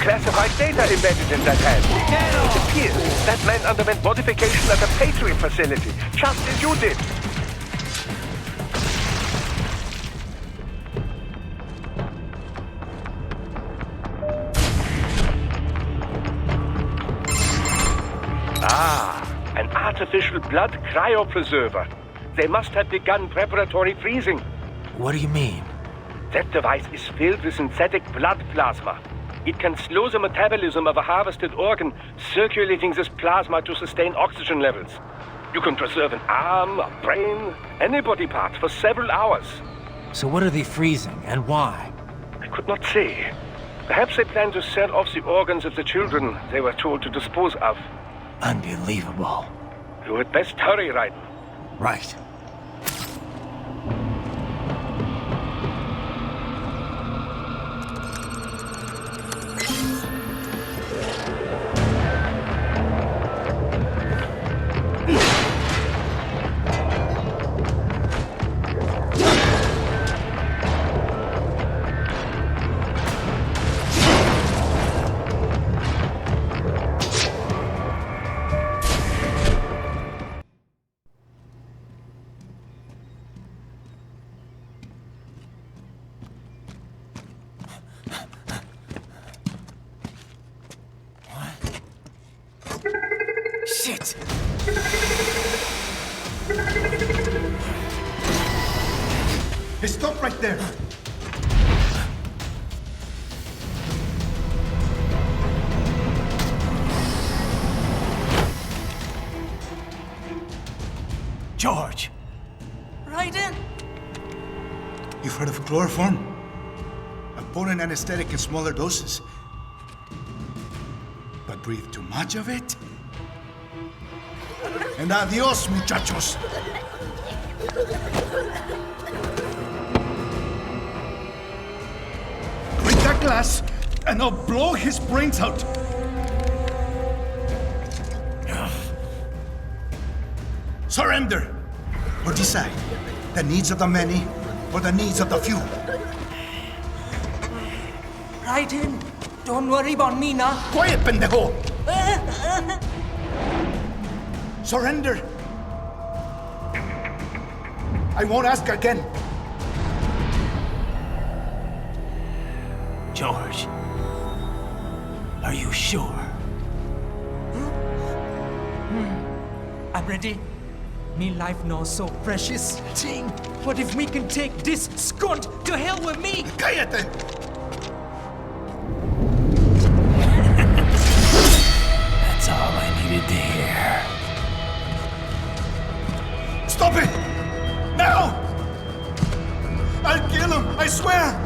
classified data embedded in that hand. It appears that man underwent modification at a Patriot facility, just as you did. An artificial blood cryopreserver. They must have begun preparatory freezing. What do you mean? That device is filled with synthetic blood plasma. It can slow the metabolism of a harvested organ, circulating this plasma to sustain oxygen levels. You can preserve an arm, a brain, any body part for several hours. So what are they freezing, and why? I could not say. Perhaps they plan to sell off the organs of the children they were told to dispose of. Unbelievable. You had best hurry, Raiden. Right. Shit! Hey, stop right there! George! Raiden! You've heard of chloroform? A potent anesthetic in smaller doses. But breathe too much of it? And adios, muchachos! Break that glass, and I'll blow his brains out! Surrender! Or decide, the needs of the many, or the needs of the few. Raiden, don't worry about me now. Quiet, pendejo! Surrender! I won't ask again. George. Are you sure? I'm ready. Me life now so precious. Ting, what if me can take this skunt to hell with me? Cállate! That's all I needed to hear. Stop it! Now! I'll kill him, I swear!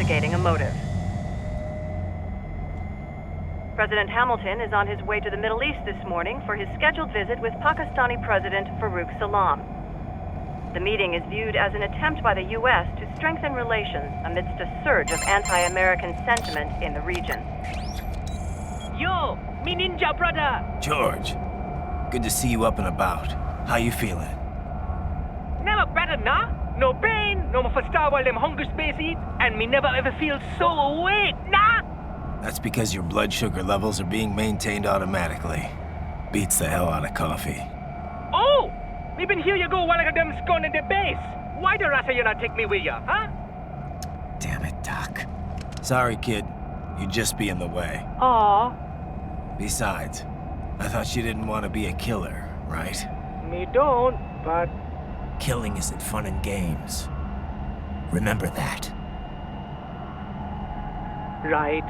investigating a motive. President Hamilton is on his way to the Middle East this morning for his scheduled visit with Pakistani President Farouk Salam. The meeting is viewed as an attempt by the U.S. to strengthen relations amidst a surge of anti-American sentiment in the region. Yo, me ninja brother! George, good to see you up and about. How you feeling? Never better, nah? No pain, no more starve while them hunger space eat, and me never ever feel so awake, nah? That's because your blood sugar levels are being maintained automatically. Beats the hell out of coffee. Oh! Me been here you go while I got them scone in the base. Why the rasa you not take me with ya, huh? Damn it, Doc. Sorry, kid. You'd just be in the way. Aw, Besides, I thought you didn't want to be a killer, right? me don't, but... Killing isn't fun and games. Remember that. Right.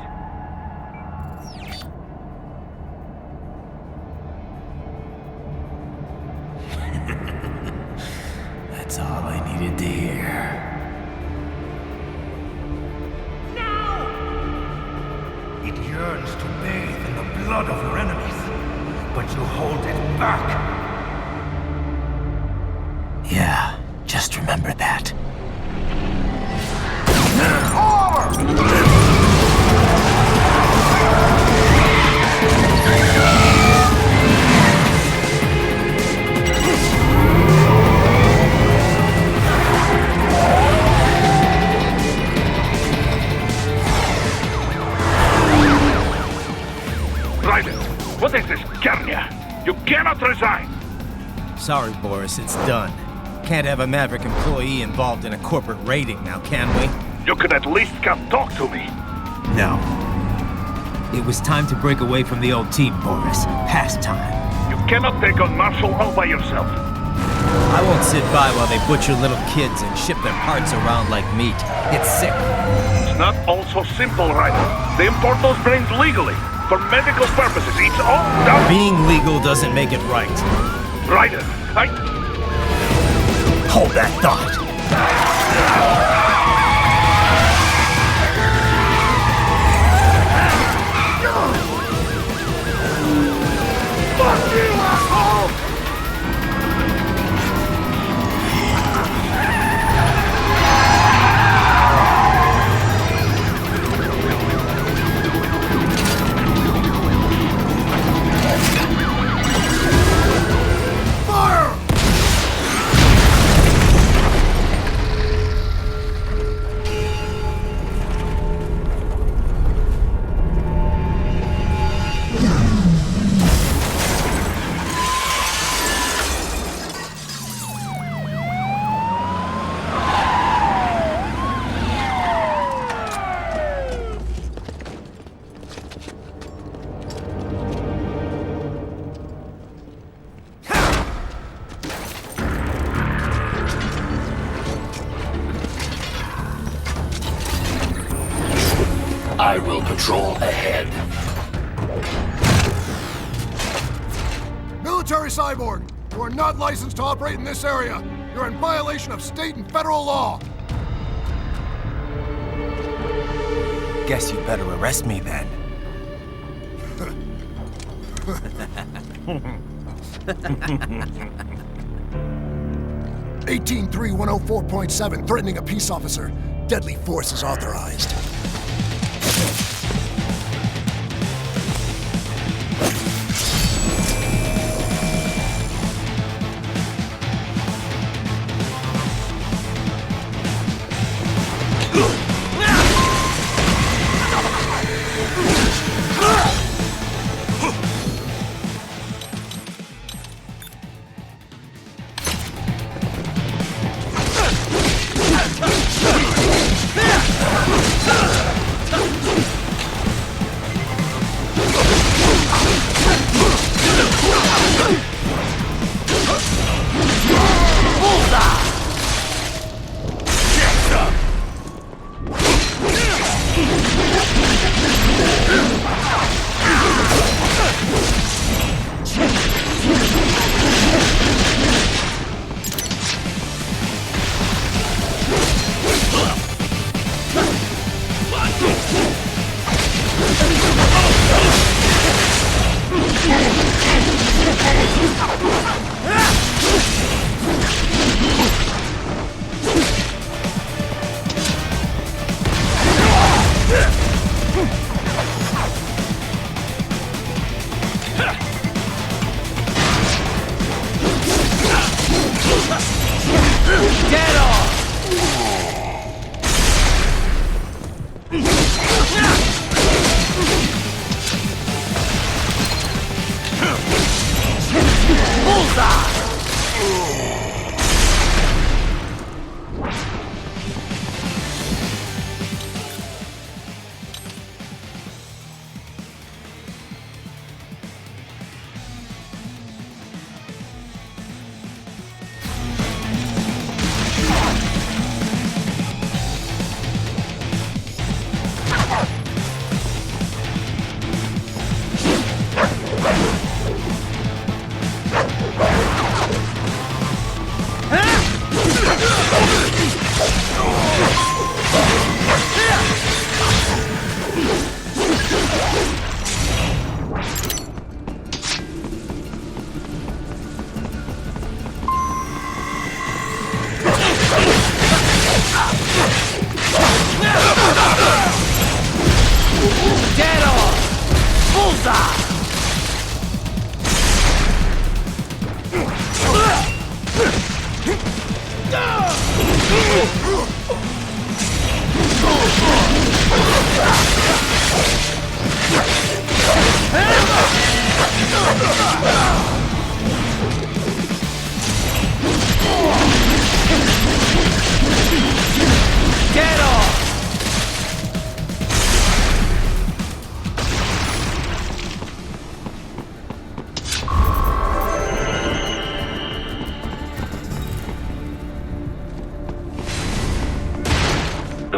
That's all I needed to hear. It yearns to bathe in the blood of your enemies, but you hold it back. Yeah, just remember that. Raiden, what is this, Garnia? You cannot resign! Sorry, Boris, it's done. Can't have a Maverick employee involved in a corporate raiding now, can we? You could at least come talk to me. No. It was time to break away from the old team, Boris. Past time. You cannot take on Marshall all by yourself. I won't sit by while they butcher little kids and ship their parts around like meat. It's sick. It's not all so simple, Raiden. They import those brains legally. For medical purposes, it's all done. Being legal doesn't make it right. Raiden, Hold that thought. Fuck you, asshole! I will patrol ahead. Military cyborg, you are not licensed to operate in this area. You're in violation of state and federal law. Guess you better arrest me then. 18.3.104.7, threatening a peace officer. Deadly force is authorized. The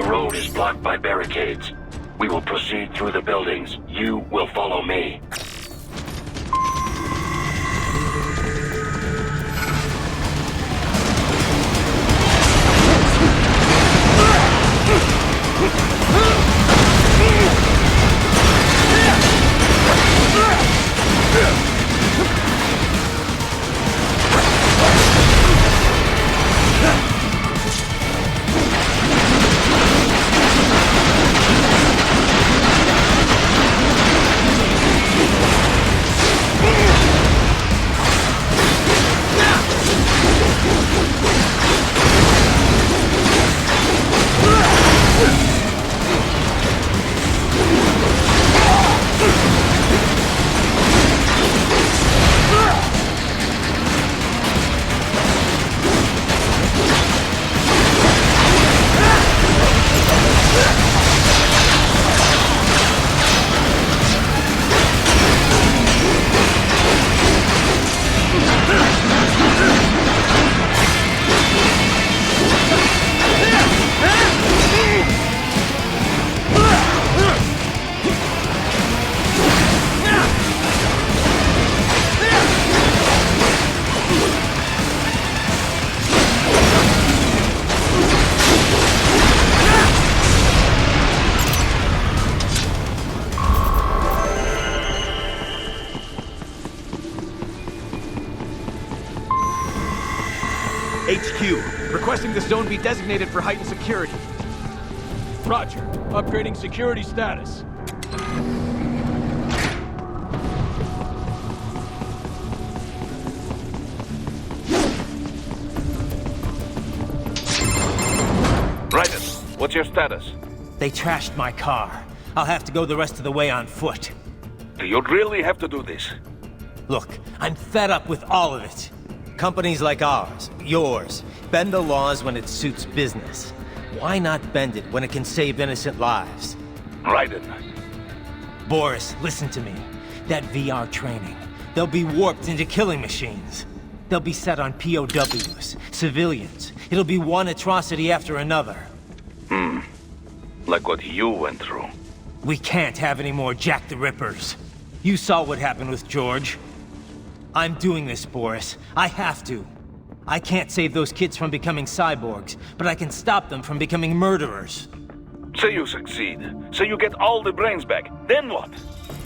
road is blocked by barricades. We will proceed through the buildings. You will follow me. HQ, requesting the zone be designated for heightened security. Roger. Upgrading security status. Raiden, what's your status? They trashed my car. I'll have to go the rest of the way on foot. Do you really have to do this? Look, I'm fed up with all of it. Companies like ours, yours, bend the laws when it suits business. Why not bend it when it can save innocent lives? Raiden. Boris, listen to me. That VR training, they'll be warped into killing machines. They'll be set on POWs, civilians. It'll be one atrocity after another. Like what you went through. We can't have any more Jack the Rippers. You saw what happened with George. I'm doing this, Boris. I have to. I can't save those kids from becoming cyborgs, but I can stop them from becoming murderers. Say you succeed. Say you get all the brains back. Then what?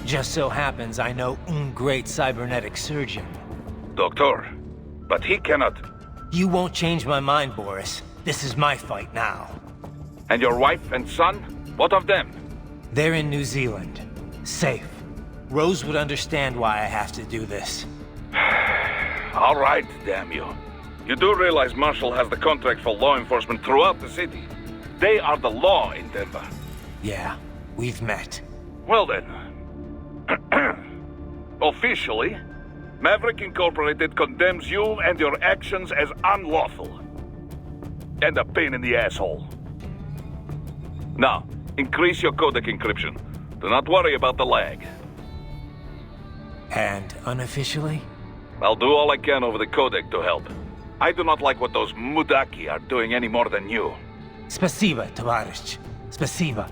Just so happens I know un great cybernetic surgeon. Doctor. But he cannot. You won't change my mind, Boris. This is my fight now. And your wife and son? What of them? They're in New Zealand. Safe. Rose would understand why I have to do this. All right, damn you. You do realize Marshall has the contract for law enforcement throughout the city. They are the law in Denver. Yeah, we've met. Well then. Officially, Maverick Incorporated condemns you and your actions as unlawful. And a pain in the asshole. Now, increase your codec encryption. Do not worry about the lag. And unofficially? I'll do all I can over the codec to help. I do not like what those Mudaki are doing any more than you. Spasiba, Tavarish. Spasiba.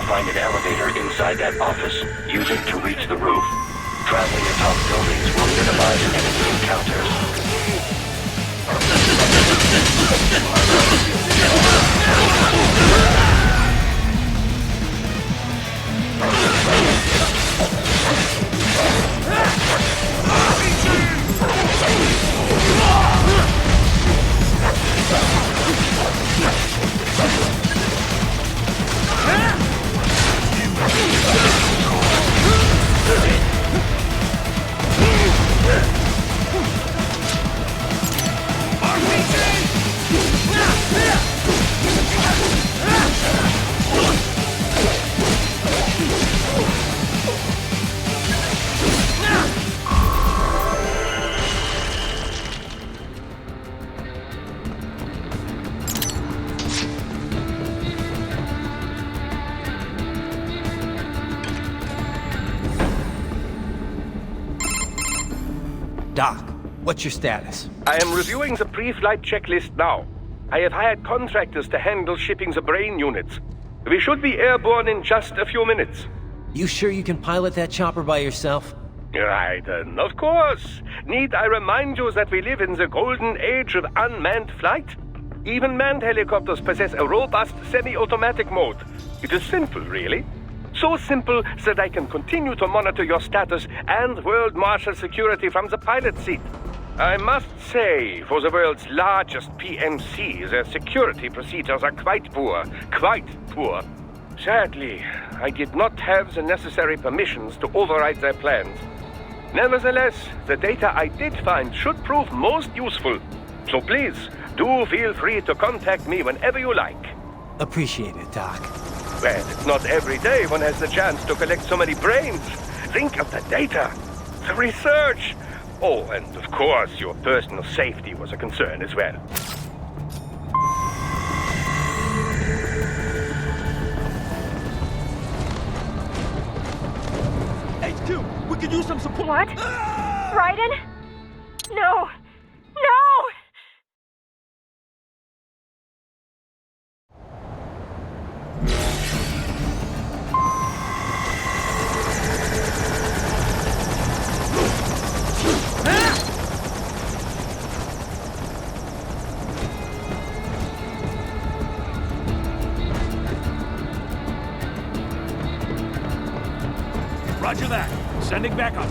Find an elevator inside that office. Use it to reach the roof. Traveling atop buildings will minimize enemy encounters. Doc, what's your status? I am reviewing the pre-flight checklist now. I have hired contractors to handle shipping the brain units. We should be airborne in just a few minutes. You sure you can pilot that chopper by yourself? Right, of course. Need I remind you that we live in the golden age of unmanned flight? Even manned helicopters possess a robust semi-automatic mode. It is simple, really. So simple that I can continue to monitor your status and world marshal security from the pilot seat. I must say, for the world's largest PMC, their security procedures are quite poor. Quite poor. Sadly, I did not have the necessary permissions to override their plans. Nevertheless, the data I did find should prove most useful. So please, do feel free to contact me whenever you like. Appreciate it, Doc. Well, it's not every day one has the chance to collect so many brains. Think of the data, the research. Oh, and of course, your personal safety was a concern as well. HQ, we could use some support. What? Raiden? No! No! Roger that. Sending backup.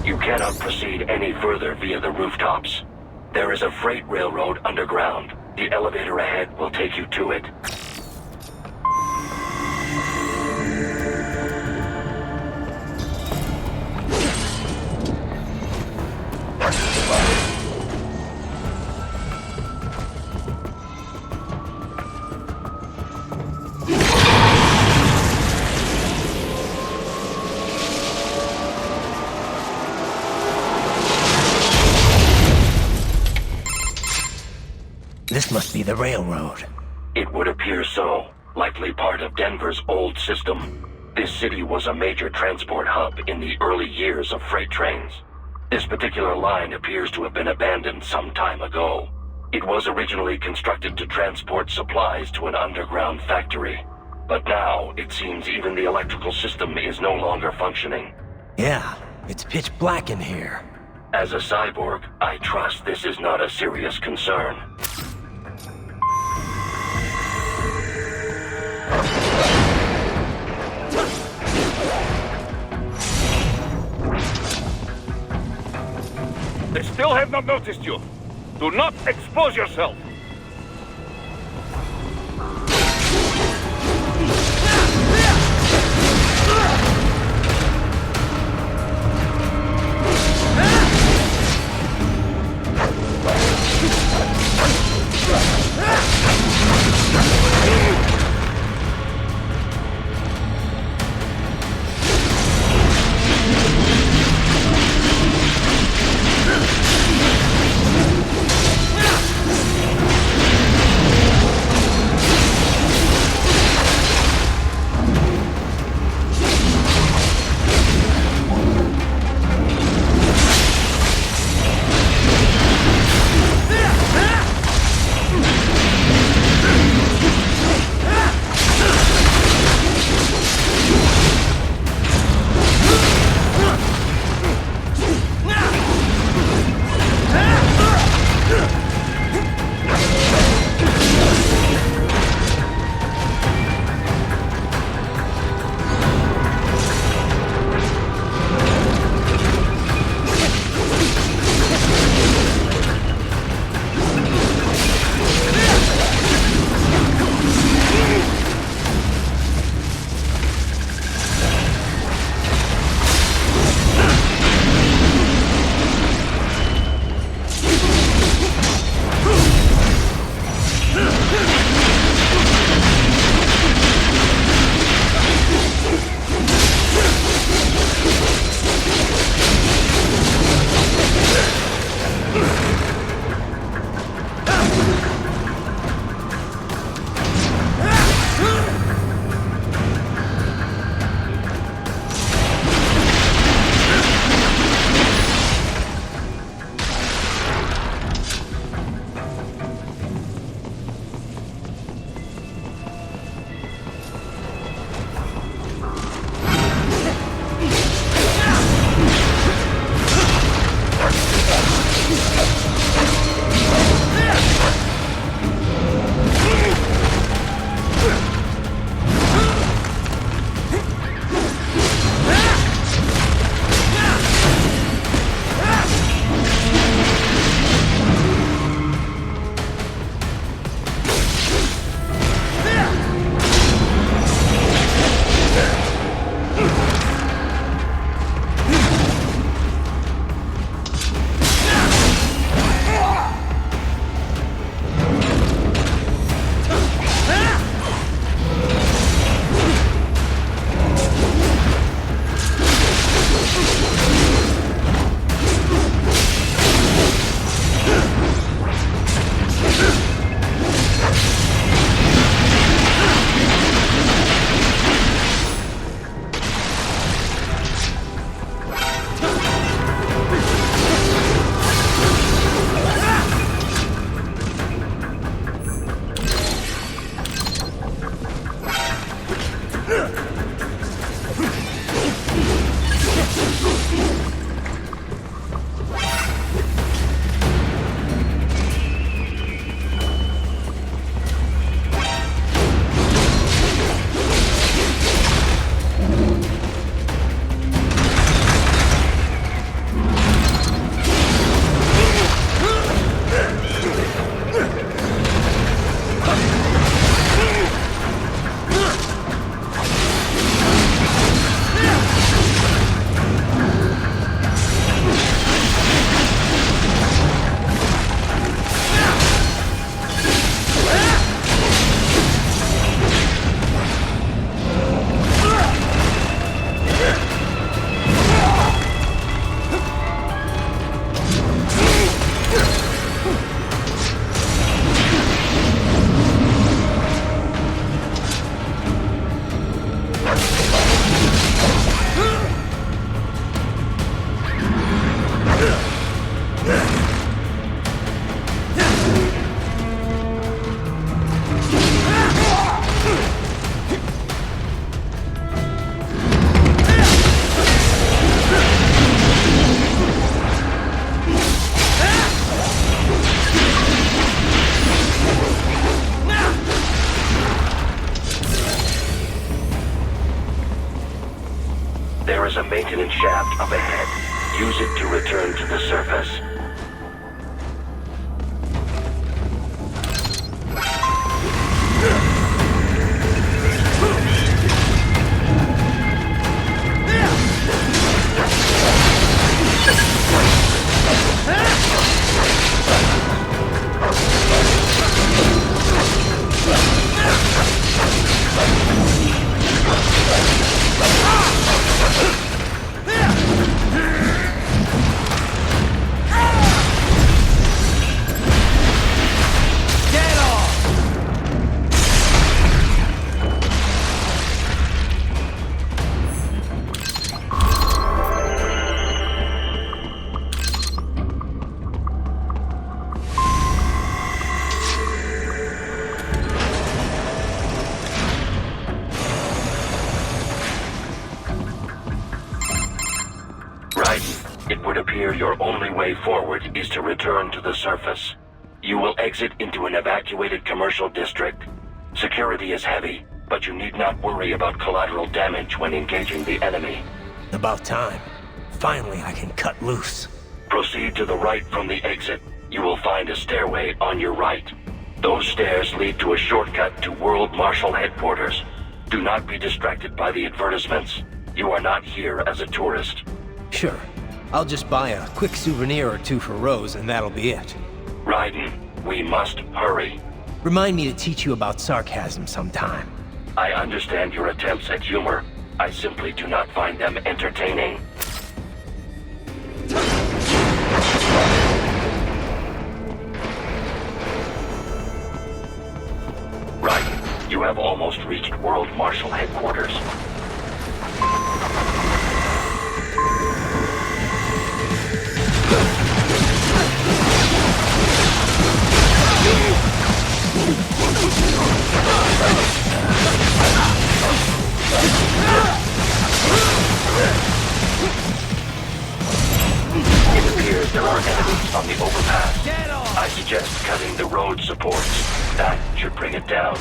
You cannot proceed any further via the rooftops. There is a freight railroad underground. The elevator ahead will take you to it. This must be the railroad. It would appear so. Likely part of Denver's old system. This city was a major transport hub in the early years of freight trains. This particular line appears to have been abandoned some time ago. It was originally constructed to transport supplies to an underground factory. But now, it seems even the electrical system is no longer functioning. Yeah, it's pitch black in here. As a cyborg, I trust this is not a serious concern. They still have not noticed you. Do not expose yourself. ancient shaft up ahead. Use it to return to the surface. It would appear your only way forward is to return to the surface. You will exit into an evacuated commercial district. Security is heavy, but you need not worry about collateral damage when engaging the enemy. About time. Finally, I can cut loose. Proceed to the right from the exit. You will find a stairway on your right. Those stairs lead to a shortcut to World Marshal Headquarters. Do not be distracted by the advertisements. You are not here as a tourist. Sure. I'll just buy a quick souvenir or two for Rose, and that'll be it. Raiden, we must hurry. Remind me to teach you about sarcasm sometime. I understand your attempts at humor. I simply do not find them entertaining. Raiden, you have almost reached World Marshal Headquarters. It appears there are enemies on the overpass. I suggest cutting the road supports. That should bring it down.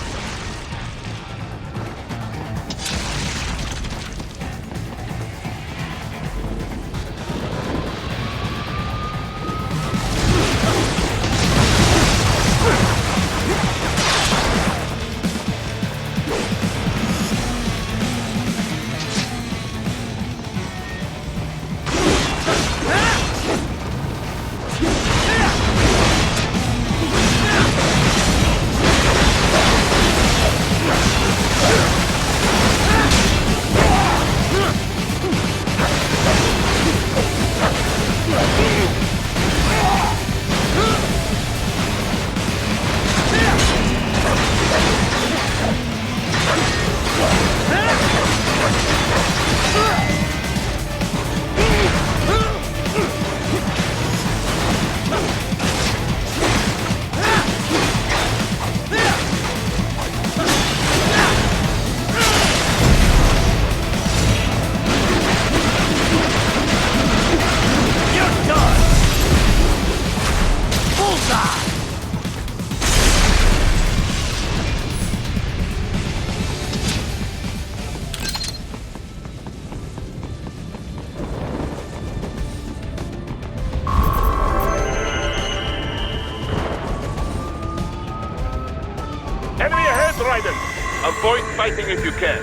Avoid fighting if you can.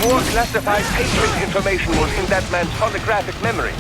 More classified patient information was in that man's holographic memory.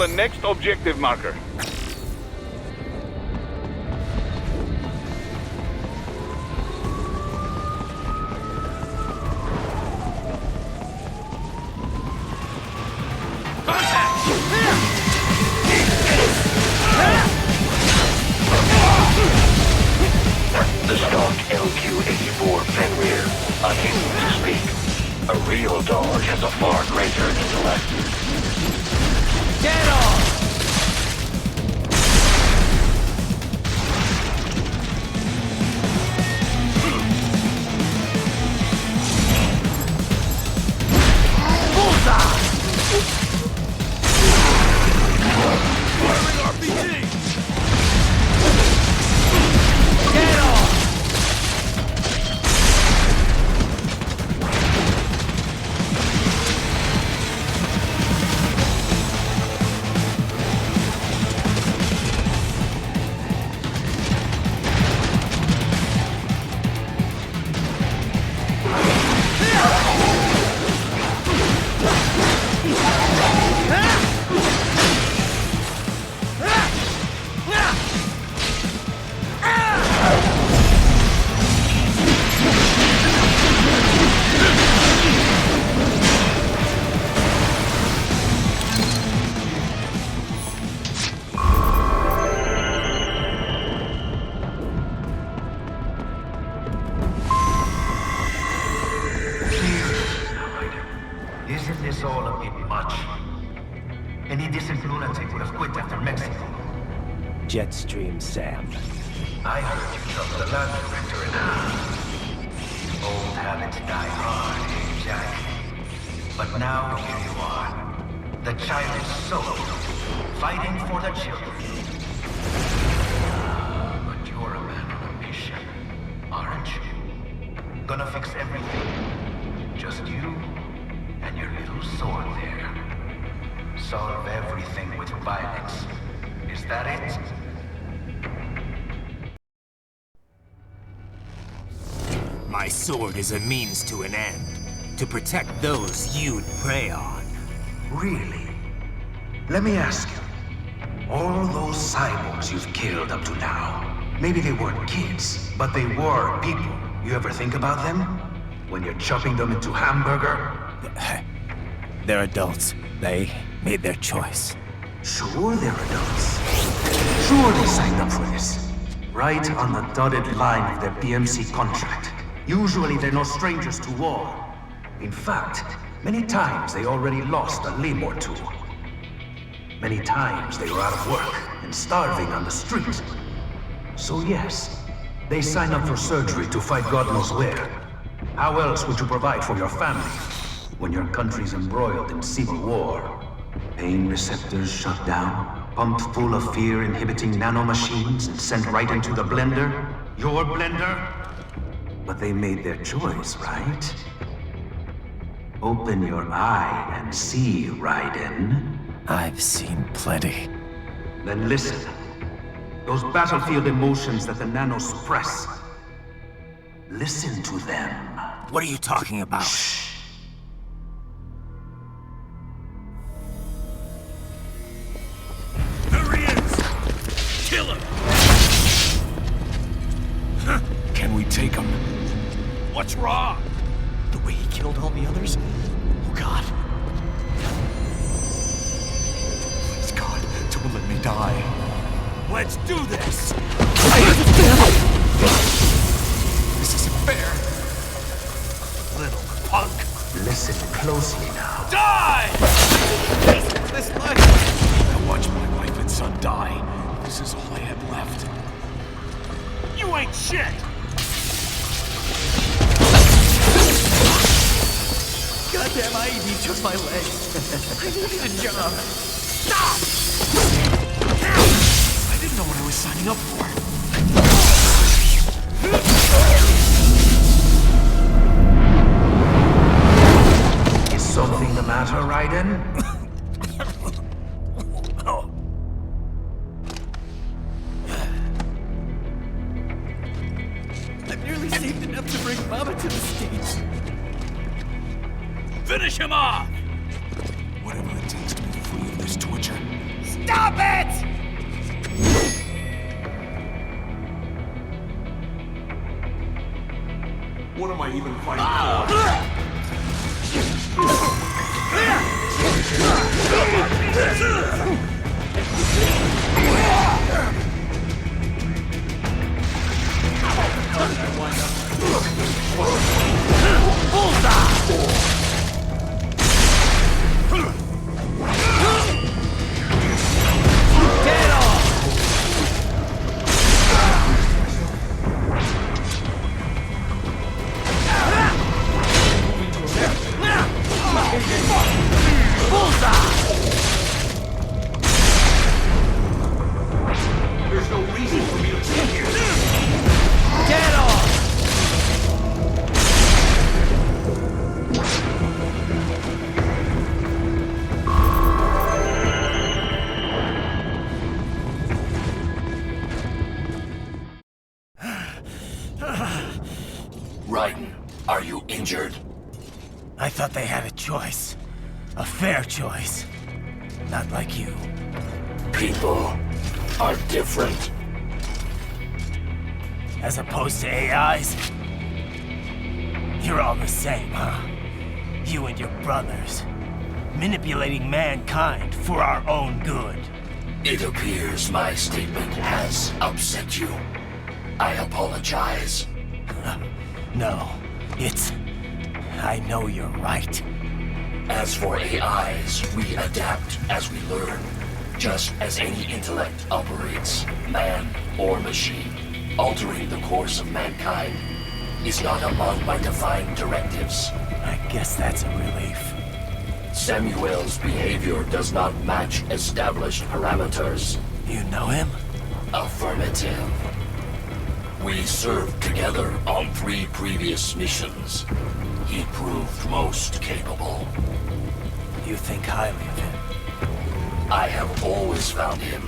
the next objective marker. The stock LQ-84 Fenrir, unable to speak. A real dog has a far greater intellect. Get off! Isn't this all a bit much? Any decent lunatic would have quit after Mexico. Jetstream, Sam. I heard you chopped the lab director in half. Old habits die hard, eh, Jack? But now here you are. The childish soul, fighting for the children. But you're a man on a mission, aren't you? Gonna fix everything. Just you and your little sword there. Solve everything with violence. Is that it? My sword is a means to an end. To protect those you'd prey on. Really? Let me ask you. All those cyborgs you've killed up to now, maybe they weren't kids, but they were people. You ever think about them? When you're chopping them into hamburger? They're adults. They made their choice. Sure they're adults. Sure they signed up for this. Right on the dotted line of their BMC contract. Usually they're no strangers to war. In fact, many times they already lost a limb or two. Many times they were out of work and starving on the street. So yes, they signed up for surgery to fight God knows where. How else would you provide for your family when your country's embroiled in civil war? Pain receptors shut down, pumped full of fear-inhibiting nanomachines and sent right into the blender? Your blender? But they made their choice, right? Open your eye and see, Raiden. I've seen plenty. Then listen. Those battlefield emotions that the nanos suppress. Listen to them. What are you talking about? Shh. There he is! Kill him! Can we take him? What's wrong? The way he killed all the others? Oh God. Please God, don't let me die. Let's do this! This isn't fair. Little punk! Listen closely now. Die! This life. I watched my wife and son die. This is all I had left. You ain't shit! Goddamn IED took my leg. I needed a job. Stop! I didn't know what I was signing up for. Is something the matter, Raiden? I've nearly saved enough to bring Mama to the States. Finish him off! Whatever it takes to be free of this torture, Stop it! What am I even fighting for? There's no reason for me to be here. Get off! Raiden, are you injured? I thought they had a choice. A fair choice. Not like you. People are different. As opposed to AIs? You're all the same, huh? You and your brothers. Manipulating mankind for our own good. It appears my statement has upset you. I apologize. No, it's... I know you're right. As for AIs, we adapt as we learn. Just as any intellect operates, man or machine. Altering the course of mankind is not among my defined directives. I guess that's a relief. Samuel's behavior does not match established parameters. You know him? Affirmative. We served together on 3 previous missions. He proved most capable. You think highly of him? I have always found him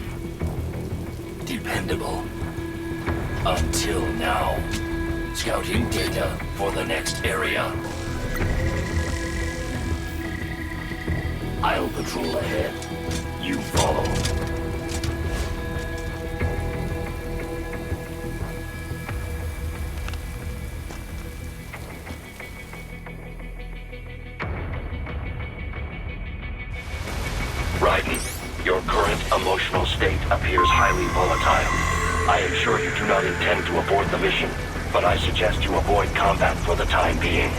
dependable. Until now. Scouting data for the next area. I'll patrol ahead. You follow. Raiden, your current emotional state appears highly volatile. I am sure you do not intend to abort the mission, but I suggest you avoid combat for the time being.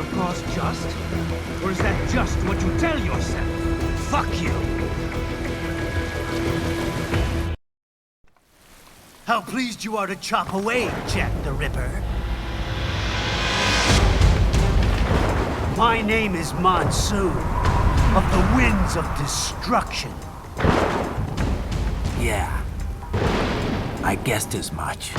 your cause just? Or is that just what you tell yourself? Fuck you! How pleased you are to chop away, Jack the Ripper. My name is Monsoon, of the Winds of Destruction. Yeah. I guessed as much.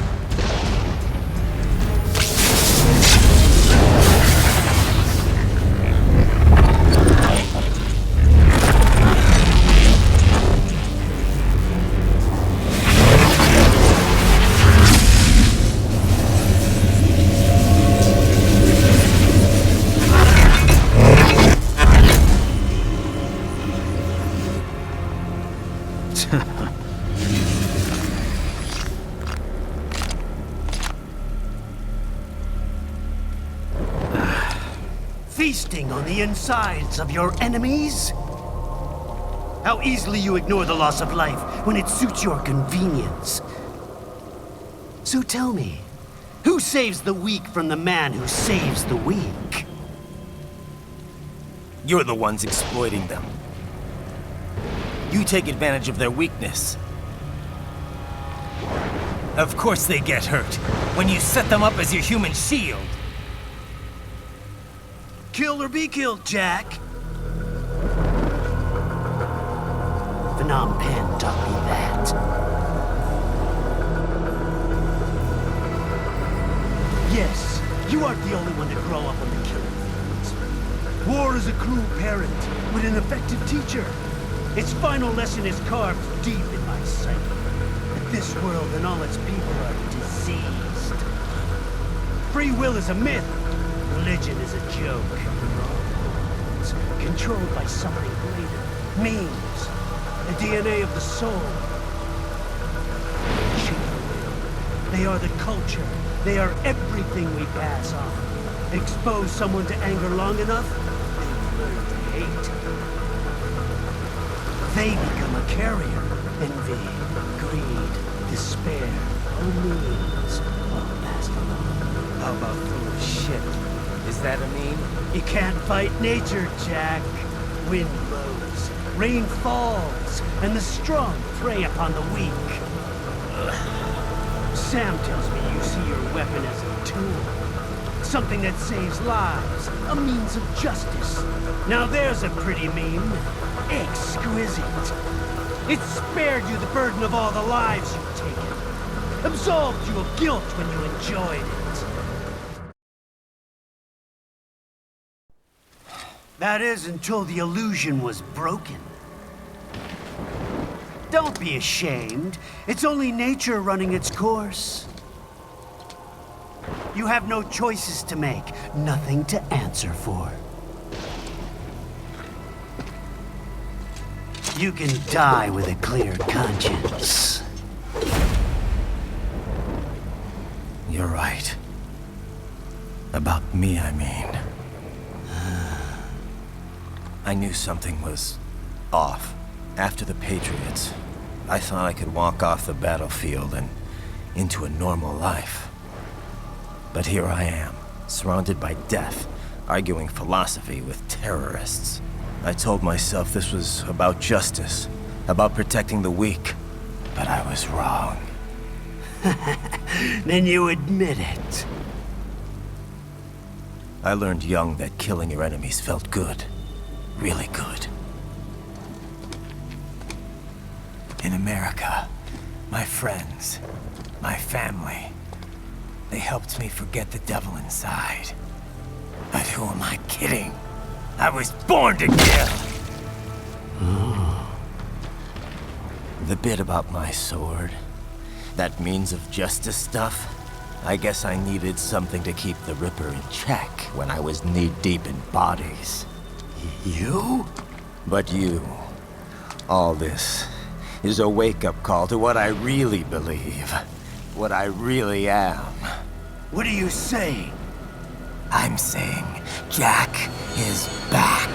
Feasting on the insides of your enemies? How easily you ignore the loss of life when it suits your convenience. So tell me, who saves the weak from the man who saves the weak? You're the ones exploiting them. You take advantage of their weakness. Of course they get hurt when you set them up as your human shield. Kill or be killed, Jack. Phnom Penh taught me that. Yes, you aren't the only one to grow up on the killing fields. War is a cruel parent, but an effective teacher. Its final lesson is carved deep in my psyche. That this world and all its people are diseased. Free will is a myth. Religion is a joke. It's controlled by something greater. Means. The DNA of the soul. They are the culture. They are everything we pass on. Expose someone to anger long enough, they learn to hate. They become a carrier. Envy, greed, despair, all means, all passed along. How about full of shit? Is that a meme? You can't fight nature, Jack. Wind blows, rain falls, and the strong prey upon the weak. Sam tells me you see your weapon as a tool. Something that saves lives, a means of justice. Now there's a pretty meme. Exquisite. It spared you the burden of all the lives you've taken. Absolved you of guilt when you enjoyed it. That is, until the illusion was broken. Don't be ashamed. It's only nature running its course. You have no choices to make, nothing to answer for. You can die with a clear conscience. You're right. About me, I mean. I knew something was off. After the Patriots, I thought I could walk off the battlefield and into a normal life. But here I am, surrounded by death, arguing philosophy with terrorists. I told myself this was about justice, about protecting the weak. But I was wrong. Then you admit it. I learned young that killing your enemies felt good. Really good. In America, my friends, my family, they helped me forget the devil inside. But who am I kidding? I was born to kill! The bit about my sword, that means of justice stuff, I guess I needed something to keep the Ripper in check when I was knee-deep in bodies. You? But you, all this, is a wake-up call to what I really believe. What I really am. What do you say? I'm saying Jack is back.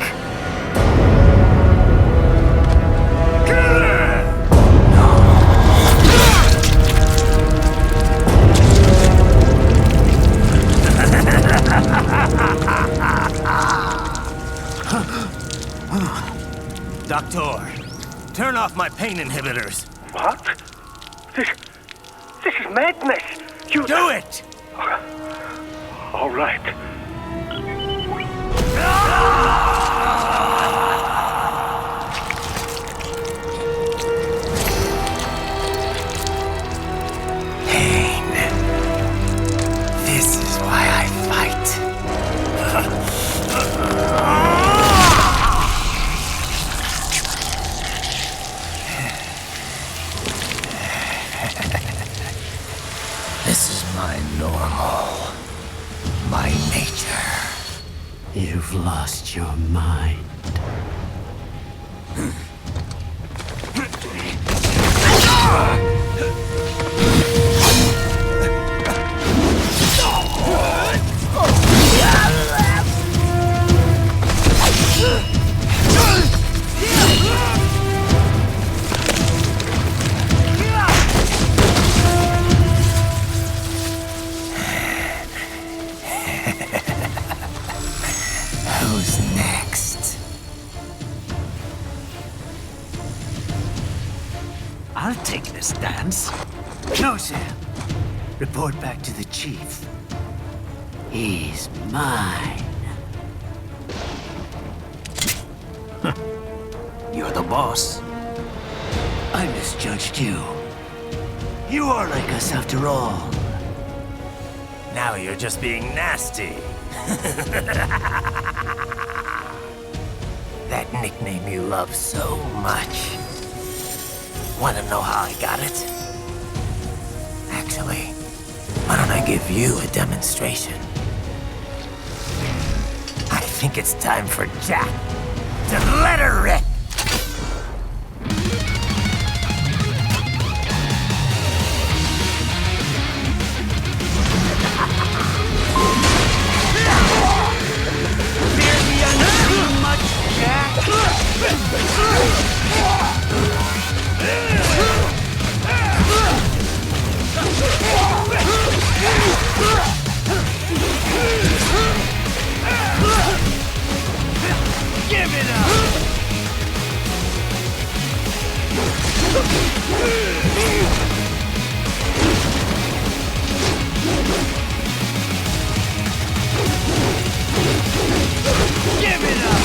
Doctor, turn off my pain inhibitors. What? This is madness. You do it! All right. Pain. This is why I fight. This is my normal. My nature. You've lost your mind. Who's next? I'll take this dance. No, Sam. Report back to the chief. He's mine. You're the boss. I misjudged you. You are like us after all. Now you're just being nasty. That nickname you love so much. Want to know how I got it? Actually, why don't I give you a demonstration? I think it's time for Jack to let her rip. Give it up! Give it up!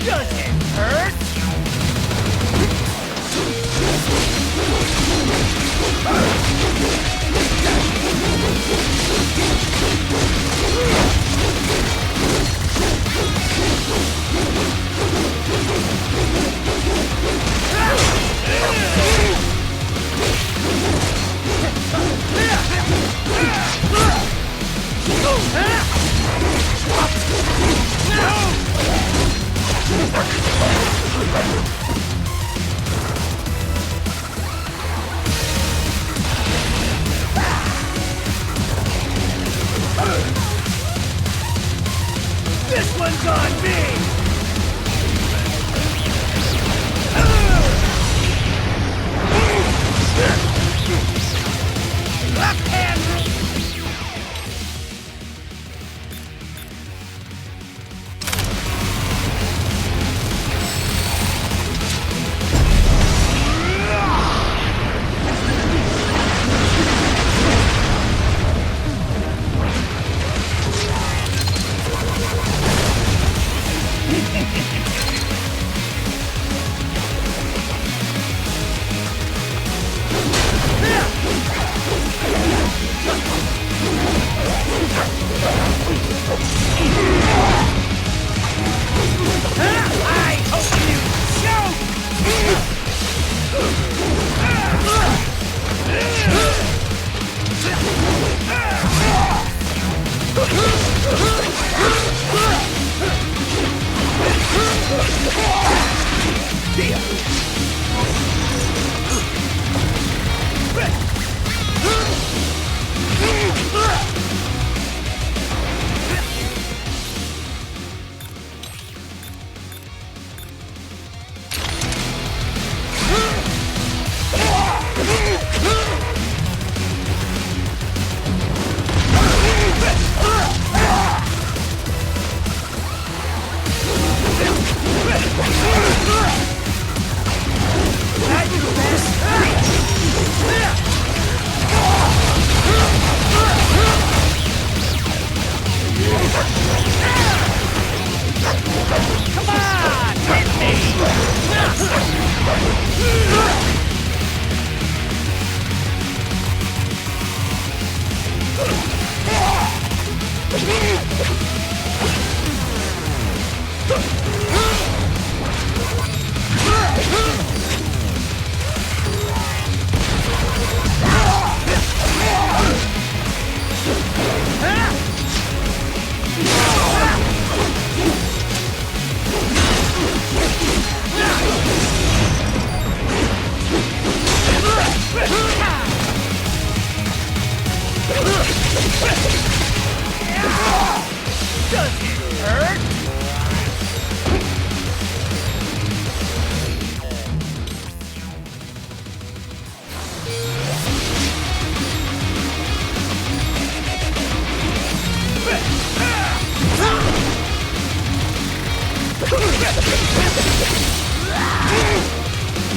Does it hurt? This one's on me! Left hand!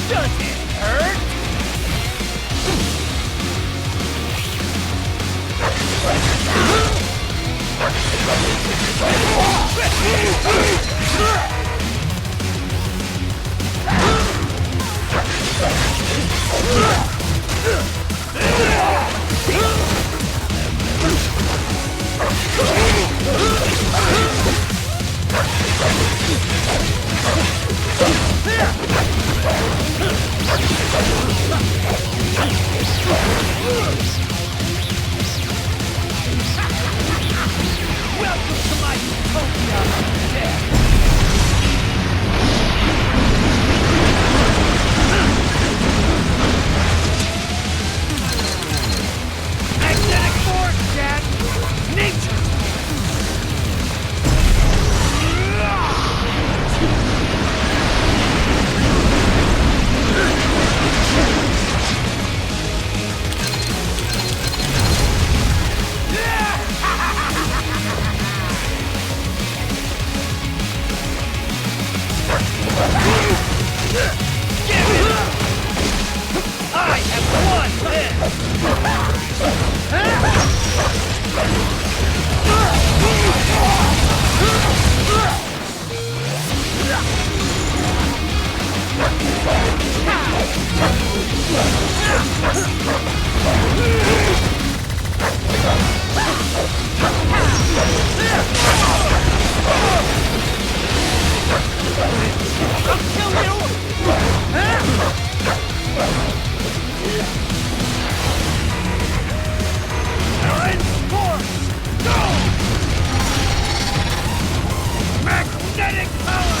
Does it hurt? Welcome to my utopia of death! Magnetic force, Jack! Nature! I have won magnetic power!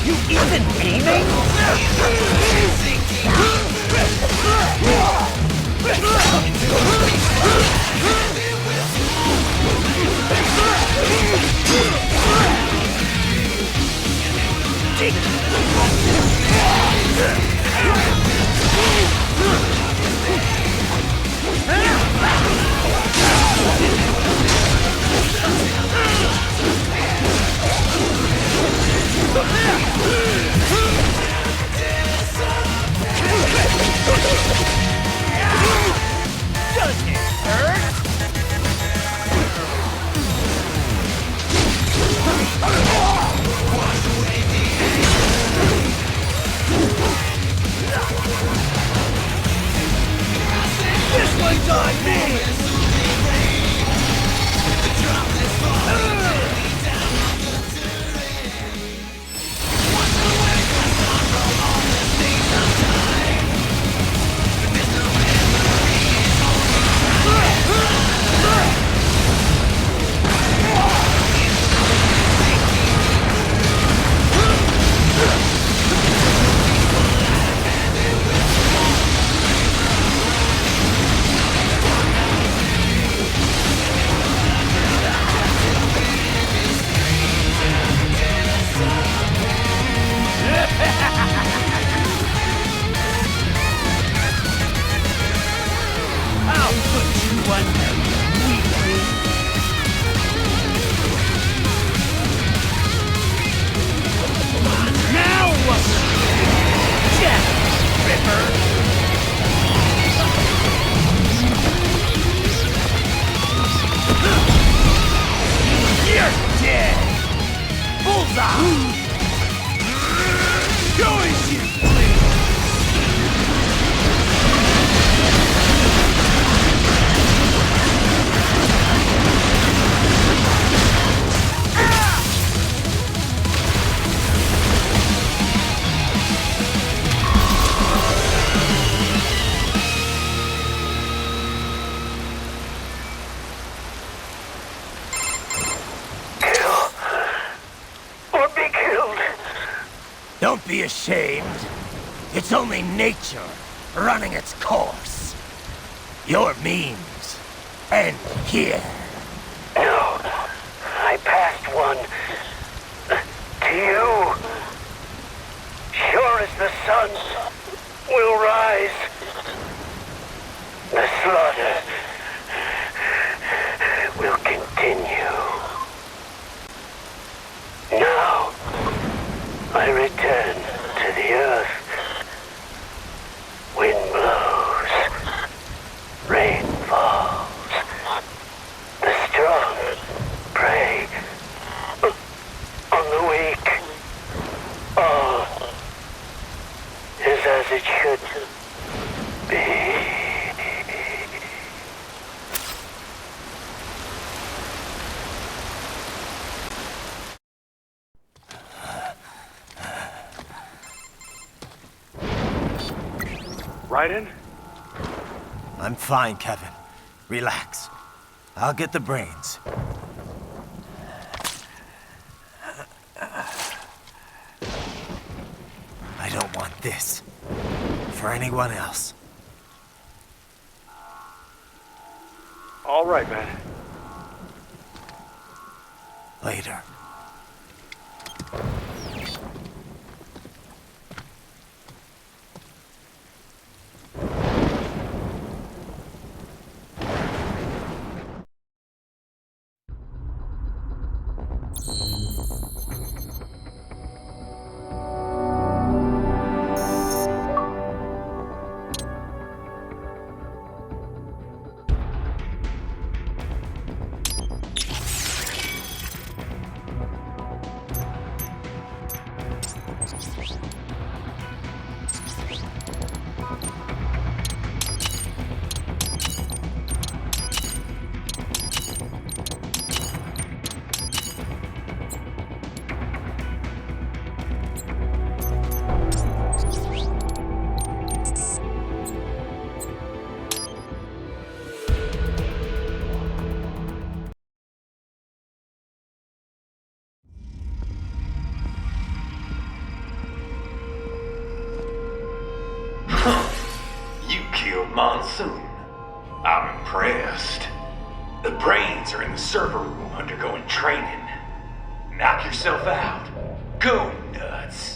You even aiming? Take Does it hurt? This one's on me! I'll put you under, weakling. Now what? Jack Ripper! You're dead! Bullseye! Go as you please! Don't be ashamed. It's only nature running its course. Your means end here. No, I passed one. To you. Sure as the sun will rise. The slaughter will continue. Now, I return to the earth. Wind blows. Rain falls. The strong prey on the weak. All is as it should be. Raiden? I'm fine, Kevin. Relax. I'll get the brains. I don't want this for anyone else. All right, man. Later. You killed Monsoon. I'm impressed. The brains are in the server room undergoing training. Knock yourself out. Go nuts.